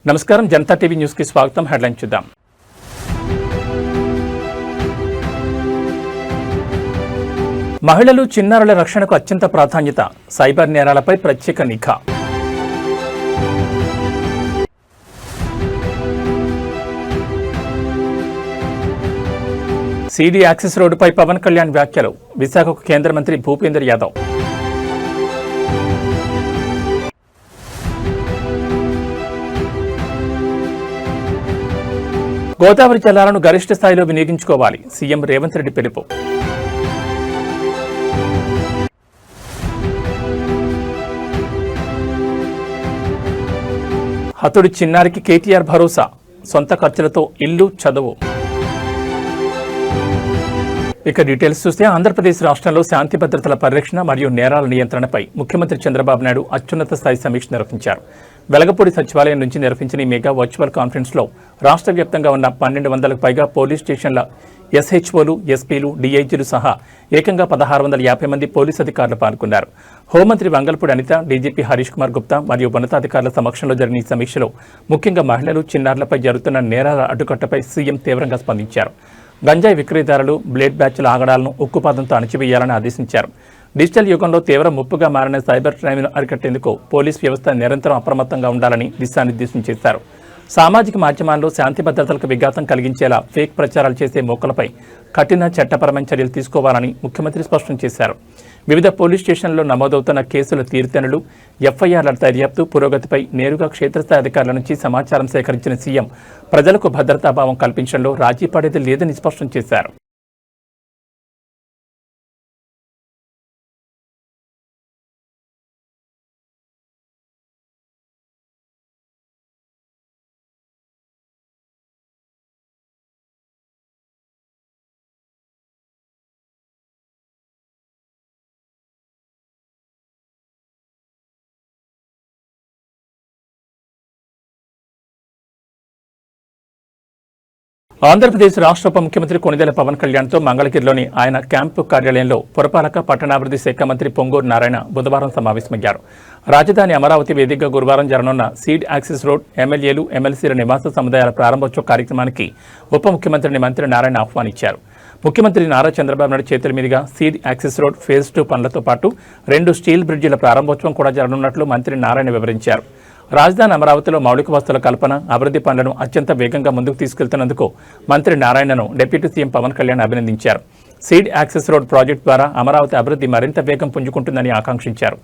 నమస్కారం Janata TV news కి స్వాగతం. హెడ్లైన్ చూద్దాం. మహిళలు చిన్నారుల రక్షణకు అత్యంత ప్రాధాన్యత, సైబర్ నేరాలపై ప్రత్యేక నిఘా. సిడి యాక్సెస్ రోడ్డుపై పవన్ కళ్యాణ్ వ్యాఖ్యలు, విశాఖకు కేంద్ర మంత్రి భూపేందర్ యాదవ్. గోదావరి జలాలను గరిష్ట స్థాయిలో వినియోగించుకోవాలి, సీఎం రేవంత్ రెడ్డి పిలుపు. హతుడి చిన్నారికి కేటీఆర్ భరోసా, సొంత ఖర్చులతో ఇల్లు, చదువు. ఇక డీటెయిల్స్ చూస్తే ఆంధ్రప్రదేశ్ రాష్ట్రంలో శాంతి భద్రతల పరిరక్షణ మరియు నేరాల నియంత్రణపై ముఖ్యమంత్రి చంద్రబాబు నాయుడు అత్యున్నత స్థాయి సమీక్ష నిర్వహించారు. వెలగపూడి సచివాలయం నుంచి నిర్వహించిన ఈ మెగా వర్చువల్ కాన్ఫరెన్స్లో రాష్ట్ర వ్యాప్తంగా ఉన్న 1200కు పైగా పోలీస్ స్టేషన్ల ఎస్హెచ్ఓలు, ఎస్పీలు, డీఐజీలు సహా ఏకంగా 1650 మంది పోలీసు అధికారులు పాల్గొన్నారు. హోంమంత్రి వంగల్పూడి అనిత, డీజీపీ హరీష్ కుమార్ గుప్తా మరియు ఉన్నతాధికారుల సమక్షంలో జరిగిన ఈ సమీక్షలో ముఖ్యంగా మహిళలు, చిన్నారులపై జరుగుతున్న నేరాల అడ్డుకట్టపై సీఎం తీవ్రంగా స్పందించారు. గంజాయి విక్రయదారులు, బ్లేడ్ బ్యాచ్ల ఆగడాలను ఉక్కుపాదంతో అణచివేయాలని ఆదేశించారు. డిజిటల్ యుగంలో తీవ్ర ముప్పుగా మారిన సైబర్ క్రైమ్ను అరికట్టేందుకు పోలీస్ వ్యవస్థ నిరంతరం అప్రమత్తంగా ఉండాలని దిశానిర్దేశం చేశారు. సామాజిక మాధ్యమాల్లో శాంతి భద్రతలకు విఘాతం కలిగించేలా ఫేక్ ప్రచారాలు చేసే మోకలపై కఠిన చట్టపరమైన చర్యలు తీసుకోవాలని ముఖ్యమంత్రి స్పష్టం చేశారు. వివిధ పోలీస్ స్టేషన్లలో నమోదవుతున్న కేసుల తీరుతెన్నులు, ఎఫ్ఐఆర్ల దర్యాప్తు పురోగతిపై నేరుగా క్షేత్రస్థాయి అధికారుల నుంచి సమాచారం సేకరించిన సీఎం ప్రజలకు భద్రతాభావం కల్పించడంలో రాజీ పడేది లేదని స్పష్టం చేశారు. ఆంధ్రప్రదేశ్ రాష్ట్ర ఉప ముఖ్యమంత్రి కొణిదెల పవన్ కళ్యాణ్తో మంగళగిరిలోని ఆయన క్యాంపు కార్యాలయంలో పురపాలక పట్టణాభివృద్ధి శాఖ మంత్రి పొంగూరు నారాయణ బుధవారం సమావేశమయ్యారు. రాజధాని అమరావతి వేదికగా గురువారం జరగనున్న సీడ్ యాక్సెస్ రోడ్, ఎమ్మెల్యేలు, ఎమ్మెల్సీల నివాస సముదాయాల ప్రారంభోత్సవ కార్యక్రమానికి ఉప ముఖ్యమంత్రిని మంత్రి నారాయణ ఆహ్వానించారు. ముఖ్యమంత్రి నారా చంద్రబాబు నాయుడు చేతుల మీదుగా సీడ్ యాక్సెస్ రోడ్ ఫేజ్ 2 పనులతో పాటు 2 స్టీల్ బ్రిడ్జిల ప్రారంభోత్సవం కూడా జరగనున్నట్లు మంత్రి నారాయణ వివరించారు. రాజధాని అమరావతిలో మౌలిక వసతుల కల్పన, అభివృద్ధి పనులను అత్యంత వేగంగా ముందుకు తీసుకెళ్తున్నందుకు మంత్రి నారాయణను డిప్యూటీ సీఎం పవన్ కళ్యాణ్ అభినందించారు. సీడ్ యాక్సెస్ రోడ్ ప్రాజెక్టు ద్వారా అమరావతి అభివృద్ధి మరింత వేగం పుంజుకుంటుందని ఆకాంక్షించారు.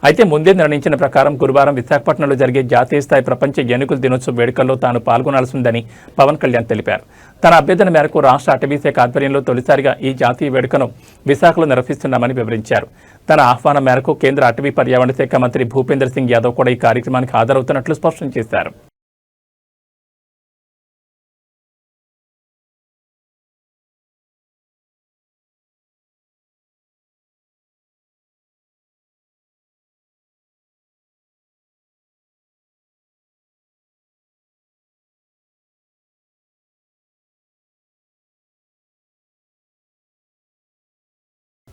అయితే ముందే నిర్ణయించిన ప్రకారం గురువారం విశాఖపట్నంలో జరిగే జాతీయ స్థాయి ప్రపంచ ఏనుగుల దినోత్సవ వేడుకల్లో తాను పాల్గొనాల్సిందని పవన్ కళ్యాణ్ తెలిపారు. తన అభ్యర్థన మేరకు రాష్ట్ర అటవీశాఖ ఆధ్వర్యంలో తొలిసారిగా ఈ జాతీయ వేడుకను విశాఖలో నిర్వహిస్తున్నామని వివరించారు. తన ఆహ్వానం మేరకు కేంద్ర అటవీ పర్యావరణ శాఖ మంత్రి భూపేందర్ సింగ్ యాదవ్ కూడా ఈ కార్యక్రమానికి హాజరవుతున్నట్లు స్పష్టం చేశారు.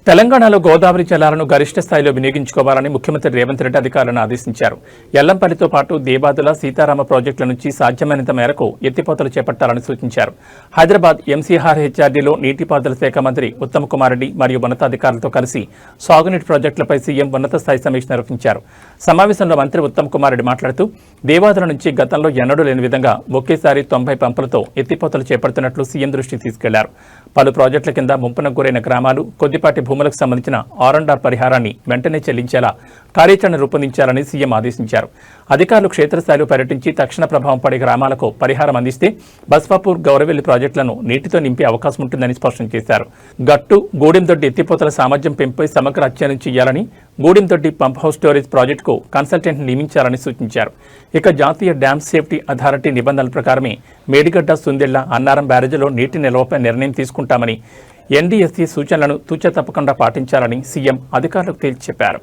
తెలంగాణలో గోదావరి జలాలను గరిష్ట స్థాయిలో వినియోగించుకోవాలని ముఖ్యమంత్రి రేవంత్ రెడ్డి అధికారులను ఆదేశించారు. ఎల్లంపల్లితో పాటు దేవాదుల, సీతారామ ప్రాజెక్టుల నుంచి సాధ్యమైనంత మేరకు ఎత్తిపోతలు చేపట్టాలని సూచించారు. హైదరాబాద్ ఎంసీఆర్ హెచ్ఆర్డీలో నీటిపారుదల శాఖ మంత్రి ఉత్తమ్ కుమార్ రెడ్డి మరియు ఉన్నతాధికారులతో కలిసి సాగునీటి ప్రాజెక్టులపై సీఎం ఉన్నత స్థాయి సమీక్ష నిర్వహించారు. సమావేశంలో మంత్రి ఉత్తమ్ కుమార్ రెడ్డి మాట్లాడుతూ దేవాదుల నుంచి గతంలో ఎన్నడూ లేని విధంగా ఒకేసారి 90 పంపులతో ఎత్తిపోతలు చేపడుతున్నట్లు సీఎం దృష్టికి తీసుకెళ్లారు. పలు ప్రాజెక్టుల కింద ముంపునకు గురైన గ్రామాలు, కొద్దిపాటి భూములకు సంబంధించిన R&R పరిహారాన్ని వెంటనే చెల్లించేలా కార్యాచరణ రూపొందించాలని సీఎం ఆదేశించారు. అధికారులు క్షేత్రస్థాయిలో పర్యటించి తక్షణ ప్రభావం పడే గ్రామాలకు పరిహారం అందిస్తే బస్వాపూర్, గౌరవెల్లి ప్రాజెక్టులను నీటితో నింపే అవకాశం ఉంటుందని స్పష్టం చేశారు. గట్టు, గూడెందొడ్డి ఎత్తిపోతల సామర్థ్యం పెంపుపై సమగ్ర అధ్యయనం చేయాలని, గూడెందొడ్డి పంప్ హౌస్ స్టోరేజ్ ప్రాజెక్టుకు కన్సల్టెంట్ నియమించాలని సూచించారు. ఇక జాతీయ డ్యామ్ సేఫ్టీ అథారిటీ నిబంధనల ప్రకారమే మేడిగడ్డ, సుందెళ్ల, అన్నారం బ్యారేజీలో నీటి నిల్వపై నిర్ణయం తీసుకుంటామని, ఎన్డీఎస్సీ సూచనలను తూచా తప్పకుండా పాటించాలని సీఎం అధికారులకు తేల్చి చెప్పారు.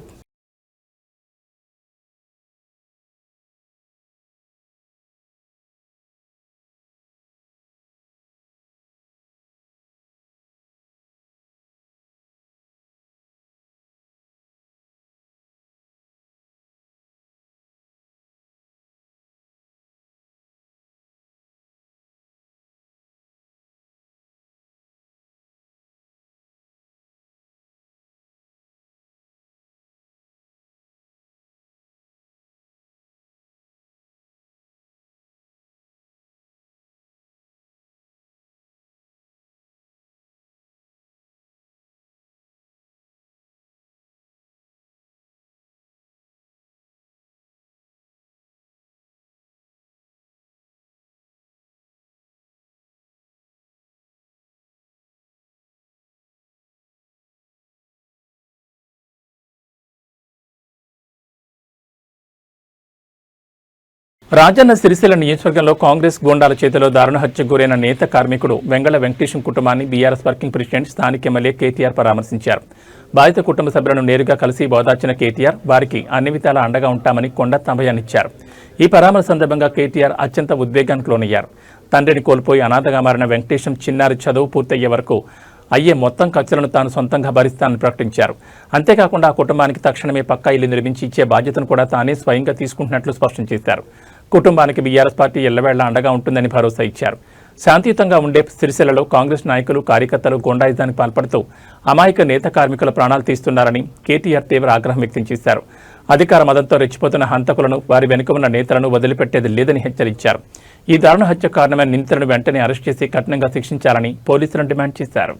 రాజన్న సిరిసిల్ల నియోజకవర్గంలో కాంగ్రెస్ గూండాల చేతిలో దారుణ హత్యకు గురైన నేత కార్మికుడు వెంగళ వెంకటేశం కుటుంబాన్ని బీఆర్ఎస్ వర్కింగ్ ప్రెసిడెంట్ స్థానిక ఎమ్మెల్యే కేటీఆర్ పరామర్శించారు. బాధిత కుటుంబ సభ్యులను నేరుగా కలిసి ఓదార్చిన కేటీఆర్ వారికి అన్ని విధాలా అండగా ఉంటామని కొండ తంబయాన్నిచ్చారు. ఈ పరామర్శ సందర్భంగా కేటీఆర్ అత్యంత ఉద్వేగానికి లోనయ్యారు. తండ్రిని కోల్పోయి అనాథగా మారిన వెంకటేశం చిన్నారి చదువు పూర్తయ్యే వరకు అయ్యే మొత్తం ఖర్చులను తాను సొంతంగా భరిస్తానని ప్రకటించారు. అంతేకాకుండా ఆ కుటుంబానికి తక్షణమే పక్కా ఇల్లు నిర్మించి ఇచ్చే బాధ్యతను కూడా తానే స్వయంగా తీసుకుంటున్నట్లు స్పష్టం చేశారు. కుటుంబానికి బీఆర్ఎస్ పార్టీ ఎల్లవేళ్ల అండగా ఉంటుందని భరోసా ఇచ్చారు. శాంతియుతంగా ఉండే సిరిసిల్లలో కాంగ్రెస్ నాయకులు కార్యకర్తలు గూండాయిజానికి పాల్పడుతూ అమాయక నేత కార్మికుల ప్రాణాలు తీస్తున్నారని కేటీఆర్ తీవ్ర ఆగ్రహం వ్యక్తం చేశారు. అధికార మదంతో రెచ్చిపోతున్న హంతకులను వారి వెనుక ఉన్న నేతలను వదిలిపెట్టేది లేదని హెచ్చరించారు. ఈ దారుణ హత్య కారణమైన నిందితులను వెంటనే అరెస్ట్ చేసి కఠినంగా శిక్షించాలని పోలీసులను డిమాండ్ చేశారు.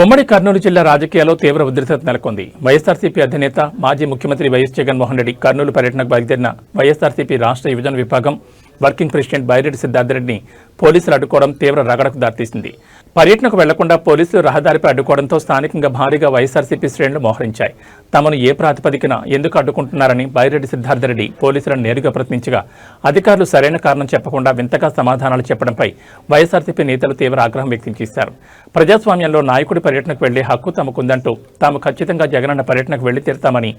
ఉమ్మడి కర్నూలు జిల్లా రాజకీయాల్లో తీవ్ర ఉద్రిక్తత నెలకొంది. వైఎస్ఆర్సీపీ అధినేత మాజీ ముఖ్యమంత్రి వైఎస్ జగన్మోహన్ రెడ్డి కర్నూలు పర్యటనకు బయలుదేరిన వైఎస్ఆర్సీపీ రాష్ట్ర యువజన విభాగం వర్కింగ్ ప్రెసిడెంట్ బైరెడ్డి సిద్ధార్థరెడ్డిని పోలీసులు అడ్డుకోవడం తీవ్ర రగడకు దారితీసింది. పర్యటనకు వెళ్లకుండా పోలీసులు రహదారిపై అడ్డుకోవడంతో స్థానికంగా భారీగా వైఎస్ఆర్సీపీ శ్రేణులు మోహరించాయి. తమను ఏ ప్రాతిపదికన ఎందుకు అడ్డుకుంటున్నారని బైరెడ్డి సిద్ధార్థరెడ్డి పోలీసులను నేరుగా ప్రశ్నించగా అధికారులు సరైన కారణం చెప్పకుండా వింతగా సమాధానాలు చెప్పడంపై వైఎస్ఆర్సీపీ నేతలు తీవ్ర ఆగ్రహం వ్యక్తం చేశారు. ప్రజాస్వామ్యంలో నాయకుడి పర్యటనకు వెళ్లే హక్కు తమకుందంటూ తాము ఖచ్చితంగా జగనన్న పర్యటనకు వెళ్లి తీరుతామని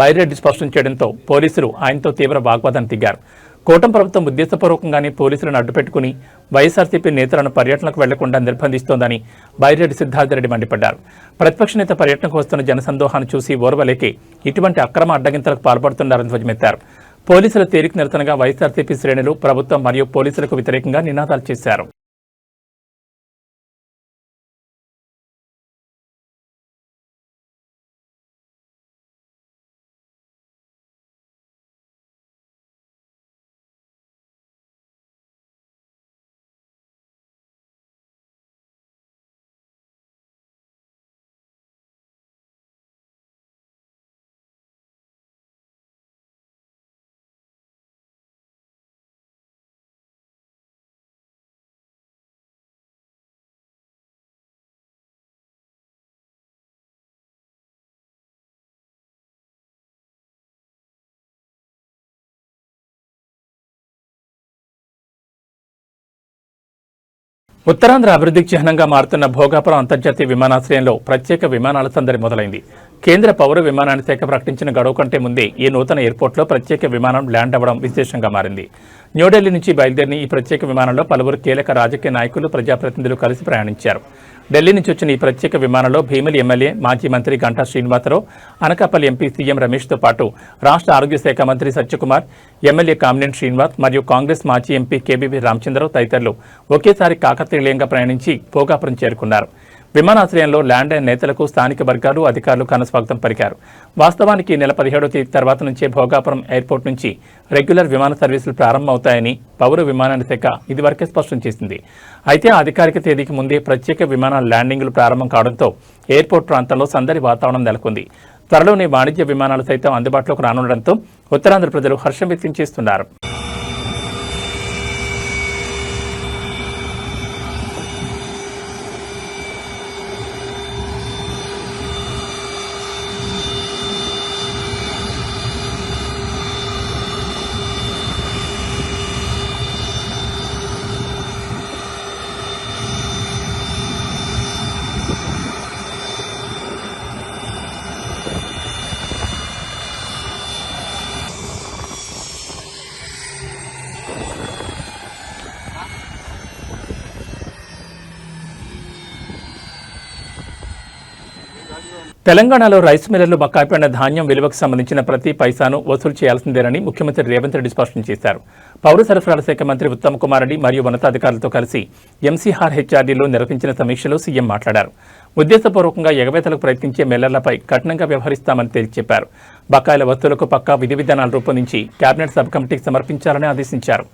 బైరెడ్డి స్పష్టం చేయడంతో పోలీసులు ఆయనతో తీవ్ర వాగ్వాదానికి దిగారు. కూటమి ప్రభుత్వం ఉద్దేశపూర్వకంగానే పోలీసులను అడ్డుపెట్టుకుని వైఎస్ఆర్సీపీ నేతలను పర్యటనకు వెళ్లకుండా నిర్బంధిస్తోందని బైరెడ్డి సిద్ధార్థరెడ్డి మండిపడ్డారు. ప్రతిపక్ష నేత పర్యటనకు వస్తున్న జనసందోహాన్ని చూసి ఓర్వలేకే ఇటువంటి అక్రమ అడ్డగింతలకు పాల్పడుతున్నారని ధ్వజమెత్తారు. పోలీసుల తేలిక నిరసనగా వైఎస్ఆర్సీపీ శ్రేణులు ప్రభుత్వం మరియు పోలీసులకు వ్యతిరేకంగా నినాదాలు చేశారు. ఉత్తరాంధ్ర అభివృద్ధికి చిహ్నంగా మారుతున్న భోగాపురం అంతర్జాతీయ విమానాశ్రయంలో ప్రత్యేక విమానాల సందడి మొదలైంది. కేంద్ర పౌర విమానయాన శాఖ ప్రకటించిన గడువు కంటే ముందే ఈ నూతన ఎయిర్పోర్ట్లో ప్రత్యేక విమానం ల్యాండ్ అవ్వడం విశేషంగా మారింది. న్యూఢిల్లీ నుంచి బయలుదేరిన ఈ ప్రత్యేక విమానంలో పలువురు కీలక రాజకీయ నాయకులు, ప్రజాప్రతినిధులు కలిసి ప్రయాణించారు. ఢిల్లీ నుంచి వచ్చిన ఈ ప్రత్యేక విమానంలో భీమిలి ఎమ్మెల్యే మాజీ మంత్రి గంటా శ్రీనివాసరావు, అనకాపల్లి ఎంపీ సీఎం రమేష్తో పాటు రాష్ట్ర ఆరోగ్య శాఖ మంత్రి సత్యకుమార్, ఎమ్మెల్యే కామినేని శ్రీనివాస్ మరియు కాంగ్రెస్ మాజీ ఎంపీ కేబీవీ రామచంద్రరావు తదితరులు ఒకేసారి కాకతీయంగా ప్రయాణించి భోగాపురం చేరుకున్నారు. విమానాశ్రయంలో ల్యాండ్ అయిన నేతలకు స్థానిక వర్గాలు, అధికారులు ఘనస్వాగతం పలికారు. వాస్తవానికి నెల 17వ తేదీ తర్వాత నుంచే భోగాపురం ఎయిర్పోర్ట్ నుంచి రెగ్యులర్ విమాన సర్వీసులు ప్రారంభమవుతాయని పౌర విమానయాన శాఖ ఇదివరకే స్పష్టం చేసింది. అయితే అధికారిక తేదీకి ముందే ప్రత్యేక విమానాల ల్యాండింగ్లు ప్రారంభం కావడంతో ఎయిర్పోర్ట్ ప్రాంతంలో సందడి వాతావరణం నెలకొంది. త్వరలోనే వాణిజ్య విమానాలు సైతం అందుబాటులోకి రానుండడంతో ఉత్తరాంధ్ర ప్రజలు హర్షం వ్యక్తం చేస్తున్నారు. తెలంగాణలో రైస్ మిల్లర్లు బకాయి పడిన ధాన్యం విలువకు సంబంధించిన ప్రతి పైసాను వసూలు చేయాల్సిందేనని ముఖ్యమంత్రి రేవంత్ రెడ్డి స్పష్టం చేశారు. పౌర సరఫరాల శాఖ మంత్రి ఉత్తమ్ కుమార్ రెడ్డి మరియు ఉన్నతాధికారులతో కలిసి ఎంసీఆర్ హెచ్ఆర్డీలో నిర్వహించిన సమీక్షలో సీఎం మాట్లాడారు. ఉద్దేశపూర్వకంగా ఎగవేతలకు ప్రయత్నించే మిల్లర్లపై కఠినంగా వ్యవహరిస్తామని తేల్చి చెప్పారు. బకాయిల వసూలుకు పక్కా విధి విధానాలు రూపొందించి కేబినెట్ సబ్ కమిటీకి సమర్పించాలని ఆదేశించారు.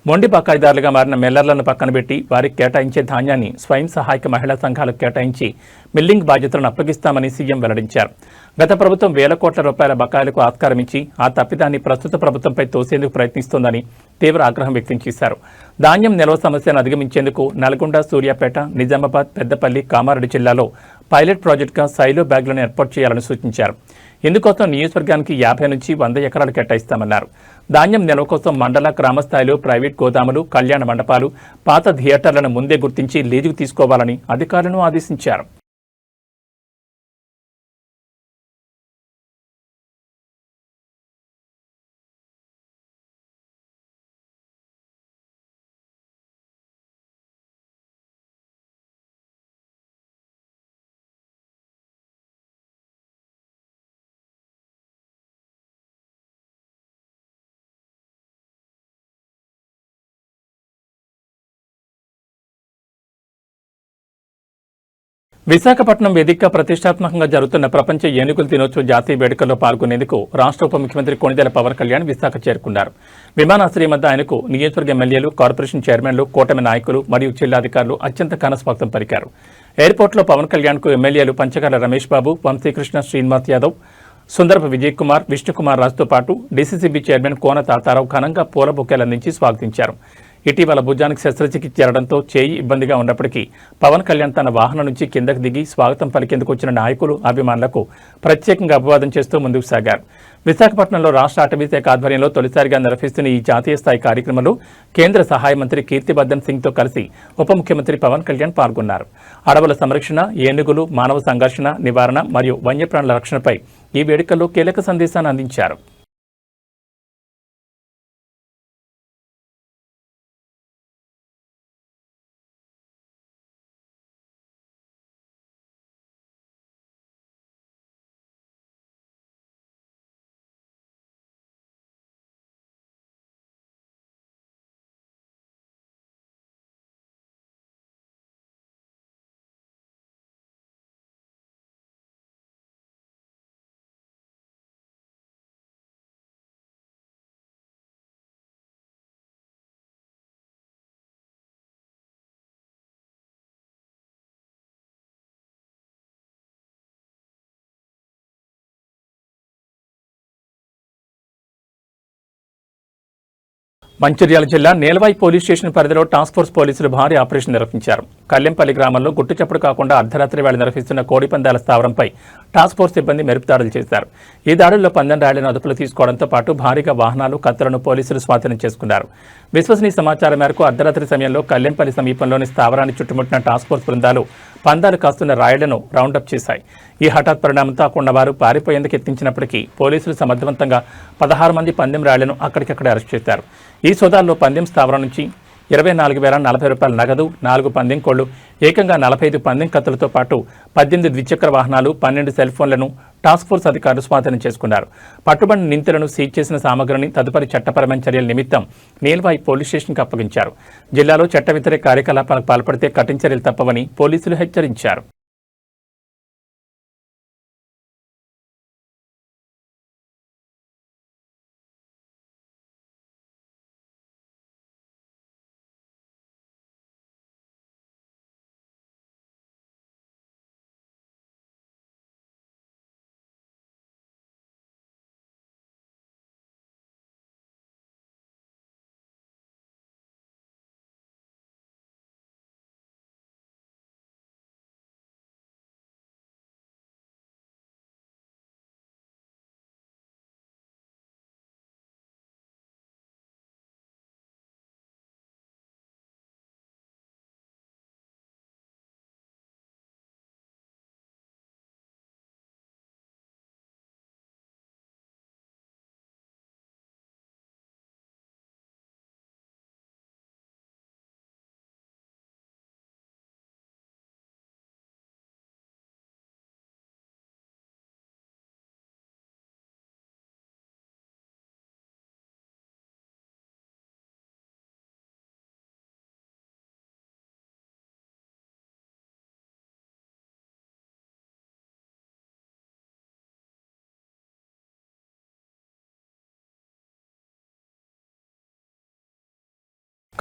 మొండి బకాయిదారులుగా మారిన మిల్లర్లను పక్కనబెట్టి వారికి కేటాయించే ధాన్యాన్ని స్వయం సహాయక మహిళా సంఘాలకు కేటాయించి మిల్లింగ్ బాధ్యతలను అప్పగిస్తామని సీఎం వెల్లడించారు. గత ప్రభుత్వం వేల కోట్ల రూపాయల బకాయిలకు ఆస్కారమించి ఆ తప్పిదాన్ని ప్రస్తుత ప్రభుత్వంపై తోసేందుకు ప్రయత్నిస్తోందని తీవ్ర ఆగ్రహం వ్యక్తం చేశారు. ధాన్యం నిల్వ సమస్యను అధిగమించేందుకు నల్గొండ, సూర్యాపేట, నిజామాబాద్, పెద్దపల్లి, కామారెడ్డి జిల్లాలో పైలట్ ప్రాజెక్టుగా సైలో బ్యాగ్లను ఏర్పాటు చేయాలని సూచించారు. ఇందుకోసం నియోజకవర్గానికి 50 నుంచి 100 ఎకరాలు కేటాయిస్తామన్నారు. ధాన్యం నిల్వ కోసం మండల, గ్రామ స్థాయిలో ప్రైవేట్ గోదాములు, కళ్యాణ మండపాలు, పాత థియేటర్లను ముందే గుర్తించి లీజుకు తీసుకోవాలని అధికారులను ఆదేశించారు. విశాఖపట్నం వేదికగా ప్రతిష్టాత్మకంగా జరుగుతున్న ప్రపంచ ఏనుగుల దినోత్సవ జాతీయ వేడుకల్లో పాల్గొనేందుకు రాష్ట్ర ఉప ముఖ్యమంత్రి కొణిదెల పవన్ కళ్యాణ్ విశాఖ చేరుకున్నారు. విమానాశ్రయం వద్ద ఆయనకు నియోజకవర్గ ఎమ్మెల్యేలు, కార్పొరేషన్ చైర్మన్లు, కూటమి నాయకులు మరియు జిల్లాధికారులు అత్యంత ఘనస్వాగతం పలికారు. ఎయిర్పోర్టులో పవన్ కళ్యాణ్కు ఎమ్మెల్యేలు పంచగాల రమేష్ బాబు, వంశీకృష్ణ, శ్రీనివాస్ యాదవ్, సుందరపు విజయ్ కుమార్, విష్ణుకుమార్ రాజుతో పాటు డీసీసీబీ చైర్మన్ కోన తాతారావు ఘనంగా పూల బొకేలు అందించి స్వాగతించారు. ఇటీవల భుజానికి శస్త్రచికిత్స చేరడంతో చేయి ఇబ్బందిగా ఉన్నప్పటికీ పవన్ కళ్యాణ్ తన వాహనం నుంచి కిందకు దిగి స్వాగతం పలికేందుకు వచ్చిన నాయకులు, అభిమానులకు ప్రత్యేకంగా అభివాదం చేస్తూ ముందుకు సాగారు. విశాఖపట్నంలో రాష్ట్ర అటవీ శాఖ ఆధ్వర్యంలో తొలిసారిగా నిర్వహిస్తున్న ఈ జాతీయ స్థాయి కార్యక్రమంలో కేంద్ర సహాయ మంత్రి కీర్తివర్ధన్ సింగ్తో కలిసి ఉప ముఖ్యమంత్రి పవన్ కళ్యాణ్ పాల్గొన్నారు. అడవుల సంరక్షణ, ఏనుగులు, మానవ సంఘర్షణ నివారణ మరియు వన్యప్రాణుల రక్షణపై ఈ వేడుకల్లో కీలక సందేశాన్ని అందించారు. మంచిర్యాల జిల్లా నేలవాయి పోలీస్ స్టేషన్ పరిధిలో టాస్క్ ఫోర్స్ పోలీసులు భారీ ఆపరేషన్ నిర్వహించారు. కల్లెంపల్లి గ్రామంలో గుట్టుచప్పుడు కాకుండా అర్ధరాత్రి వేళ నిర్వహిస్తున్న కోడిపందాల స్థావరంపై టాస్క్ ఫోర్స్ సిబ్బంది మెరుపు దాడులు చేశారు. ఈ దాడుల్లో 12 రాళ్లను అదుపులో తీసుకోవడంతో పాటు భారీగా వాహనాలు, కత్తులను పోలీసులు స్వాధీనం చేసుకున్నారు. విశ్వసనీయ సమాచారం మేరకు అర్ధరాత్రి సమయంలో కల్లెంపల్లి సమీపంలోని స్థావరాన్ని చుట్టుముట్టిన టాస్క్ ఫోర్స్ బృందాలు పందాలు కాస్తున్న రాయుళ్లను రౌండప్ చేశాయి. ఈ హఠాత్ పరిణామంతో కొండవారు పారిపోయేందుకు యత్నించినప్పటికీ పోలీసులు సమర్థవంతంగా 16 మంది పందెం రాయుళ్లను అక్కడికక్కడే అరెస్ట్ చేశారు. ఈ సోదాల్లో పందెం స్థావరం నుంచి 24,040 రూపాయల నగదు, 4 పందెం కోళ్లు, ఏకంగా 45 పందెం కత్తులతో పాటు 18 ద్విచక్ర వాహనాలు, 12 సెల్ ఫోన్లను టాస్క్ ఫోర్స్ అధికారులు స్వాధీనం చేసుకున్నారు. పట్టుబడిన నిందితులను సీజ్ చేసిన సామగ్రిని తదుపరి చట్టపరమైన చర్యల నిమిత్తం నేల్వాయి పోలీస్ స్టేషన్కు అప్పగించారు. జిల్లాలో చట్ట వ్యతిరేక కార్యకలాపాలకు పాల్పడితే కఠిన చర్యలు తప్పవని పోలీసులు హెచ్చరించారు.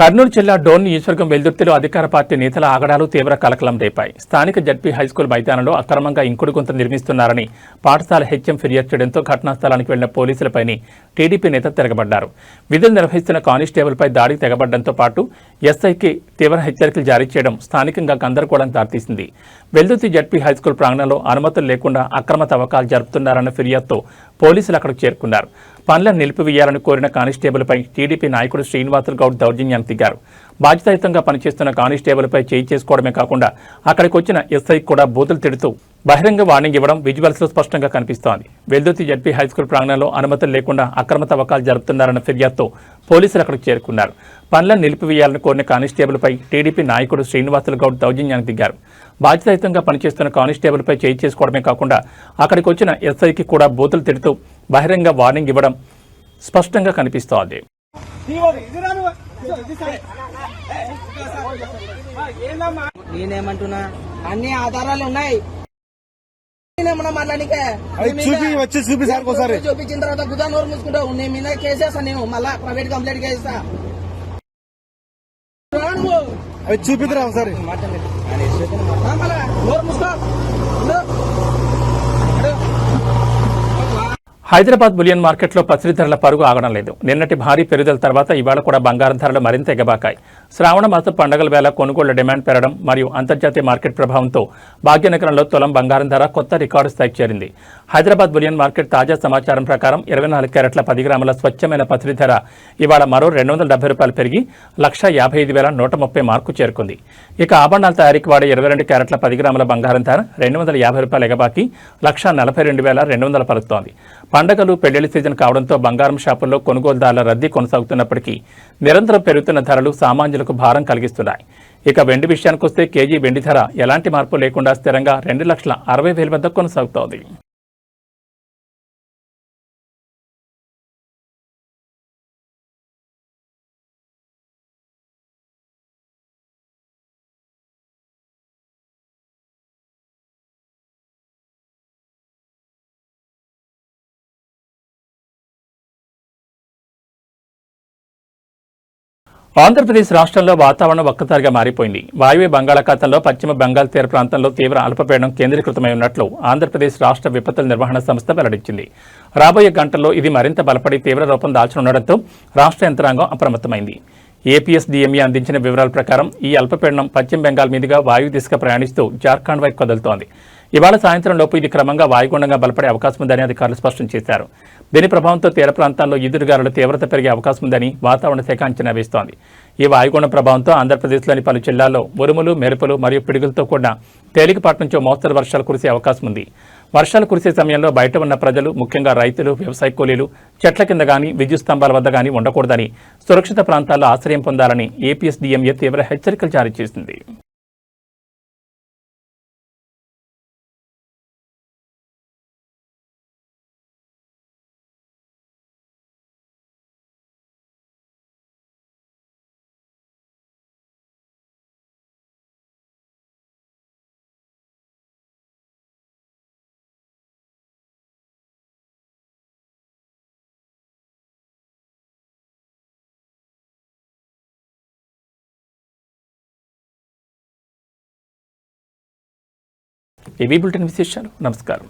కర్నూలు జిల్లా డోన్ నియోజకవర్గం వెల్దుర్తిలో అధికార పార్టీ నేతల ఆగడాలు తీవ్ర కలకలం రేపాయి. స్థానిక జడ్పీ హైస్కూల్ మైదానంలో అక్రమంగా ఇంకుడు గుంత నిర్మిస్తున్నారని పాఠశాల హెచ్ఎం ఫిర్యాదు చేయడంతో ఘటనా స్థలానికి వెళ్లిన పోలీసులపై టీడీపీ నేత తిరగబడ్డారు. విధులు నిర్వహిస్తున్న కానిస్టేబుల్పై దాడికి తెగబడ్డంతో పాటు ఎస్ఐకి తీవ్ర హెచ్చరికలు జారీ చేయడం స్థానికంగా గందరగోళం దారితీసింది. వెల్దుర్తి జడ్పీ హైస్కూల్ ప్రాంగణంలో అనుమతులు లేకుండా అక్రమ తవ్వకాలు జరుపుతున్నారన్న ఫిర్యాదుతో పోలీసులు అక్కడికి చేరుకున్నారు. పనులను నిలిపివేయాలని కోరిన కానిస్టేబుల్పై టీడీపీ నాయకుడు శ్రీనివాసులు గౌడ్ దౌర్జన్యానికి దిగారు. బాధ్యతాయుతంగా పనిచేస్తున్న కానిస్టేబుల్పై చేయి చేసుకోవడమే కాకుండా అక్కడికి వచ్చిన ఎస్ఐ కూడా బూతులు తిడుతూ బహిరంగ వార్నింగ్ ఇవ్వడం విజువల్స్ లో స్పష్టంగా కనిపిస్తోంది. వెల్దుర్తి జడ్పీ హైస్కూల్ ప్రాంగణంలో అనుమతులు లేకుండా అక్రమ తవ్వకాలు జరుపుతున్నారన్న ఫిర్యాదుతో పోలీసులు అక్కడికి చేరుకున్నారు. పనులను నిలిపివేయాలని కోరిన కానిస్టేబుల్పై టీడీపీ నాయకుడు శ్రీనివాసులు గౌడ్ దౌర్జన్యానికి దిగారు. బాధ్యతాయుతంగా పనిచేస్తున్న కానిస్టేబుల్పై చేయి చేసుకోవడమే కాకుండా అక్కడికి వచ్చిన ఎస్ఐకి కూడా బూతులు తిడుతూ బహిరంగ వార్నింగ్ ఇవ్వడం స్పష్టంగా కనిపిస్తోంది. నేనేమంటున్నా అన్ని ఆధారాలు ఉన్నాయి. చూపించిన తర్వాత గుదా నోరు మూసుకుంటావు. నేను మీద కేసేస్తా, నేను మళ్ళా ప్రైవేట్ కంప్లైంట్ చేస్తా. చూపిద్దురా ఒకసారి నోరు మూసుకో. హైదరాబాద్ బులియన్ మార్కెట్లో పసిడి ధరల పరుగు ఆగడం లేదు. నిన్నటి భారీ పెరుగుదల తర్వాత ఇవాళ కూడా బంగారం ధరలు మరింత ఎగబాకాయి. శ్రావణ మాస పండుగల వేళ కొనుగోళ్ల డిమాండ్ పెరగడం మరియు అంతర్జాతీయ మార్కెట్ ప్రభావంతో భాగ్యనగరంలో తులం బంగారం ధర కొత్త రికార్డు స్థాయికి చేరింది. హైదరాబాద్ బులియన్ మార్కెట్ తాజా సమాచారం ప్రకారం 24 క్యారెట్ల 10 గ్రాముల స్వచ్ఛమైన పసిడి ధర ఇవాళ మరో ₹270 పెరిగి 1,55,130 మార్కు చేరుకుంది. ఇక ఆభరణాల తయారీకి వాడే 22 క్యారెట్ల 10 గ్రాముల బంగారం ధర ₹250 ఎగబాకి 1,42,200 పలుకుతోంది. పండగలు పెళ్లిళ్ల సీజన్ కావడంతో బంగారం షాపుల్లో కొనుగోలుదారుల రద్దీ కొనసాగుతున్నప్పటికీ నిరంతరం పెరుగుతున్న ధరలు సామాన్యులకు భారం కలిగిస్తున్నాయి. ఇక వెండి విషయానికొస్తే కేజీ వెండి ధర ఎలాంటి మార్పు లేకుండా స్థిరంగా 2,60,000 వద్ద కొనసాగుతోంది. ఆంధ్రప్రదేశ్ రాష్ట్రంలో వాతావరణం ఒక్కసారిగా మారిపోయింది. వాయువ్య బంగాళాఖాతంలో పశ్చిమ బెంగాల్ తీర ప్రాంతంలో తీవ్ర అల్పపీడనం కేంద్రీకృతమై ఉన్నట్లు ఆంధ్రప్రదేశ్ రాష్ట్ర విపత్తుల నిర్వహణ సంస్థ వెల్లడించింది. రాబోయే గంటల్లో ఇది మరింత బలపడి తీవ్ర రూపం దాల్చనుండటంతో రాష్ట్ర యంత్రాంగం అప్రమత్తమైంది. ఏపీఎస్డీఎంఈ అందించిన వివరాల ప్రకారం ఈ అల్పపీడనం పశ్చిమ బెంగాల్ మీదుగా వాయు దిశగా ప్రయాణిస్తూ జార్ఖండ్ వైపు కదులుతోంది. ఇవాళ సాయంత్రం లోపు ఇది క్రమంగా వాయుగుండంగా బలపడే అవకాశం ఉందని అధికారులు స్పష్టం చేశారు. దీని ప్రభావంతో తీర ప్రాంతాల్లో ఈదురుగాలుల తీవ్రత పెరిగే అవకాశం ఉందని వాతావరణ శాఖ అంచనా వేస్తోంది. ఈ వాయుగుండం ప్రభావంతో ఆంధ్రప్రదేశ్లోని పలు జిల్లాల్లో ఉరుములు, మెరుపులు మరియు పిడుగులతో కూడిన తేలికపాటి నుంచి మోస్తరు వర్షాలు కురిసే అవకాశం ఉంది. వర్షాలు కురిసే సమయంలో బయట ఉన్న ప్రజలు, ముఖ్యంగా రైతులు, వ్యవసాయ కూలీలు చెట్ల కింద గానీ విద్యుత్ స్తంభాల వద్ద గానీ ఉండకూడదని, సురక్షిత ప్రాంతాల్లో ఆశ్రయం పొందాలని ఏపీఎస్డీఎంఏ తీవ్ర హెచ్చరికలు జారీ చేసింది. ఏబీ బులెటిన్ విశేషాలు. నమస్కారం.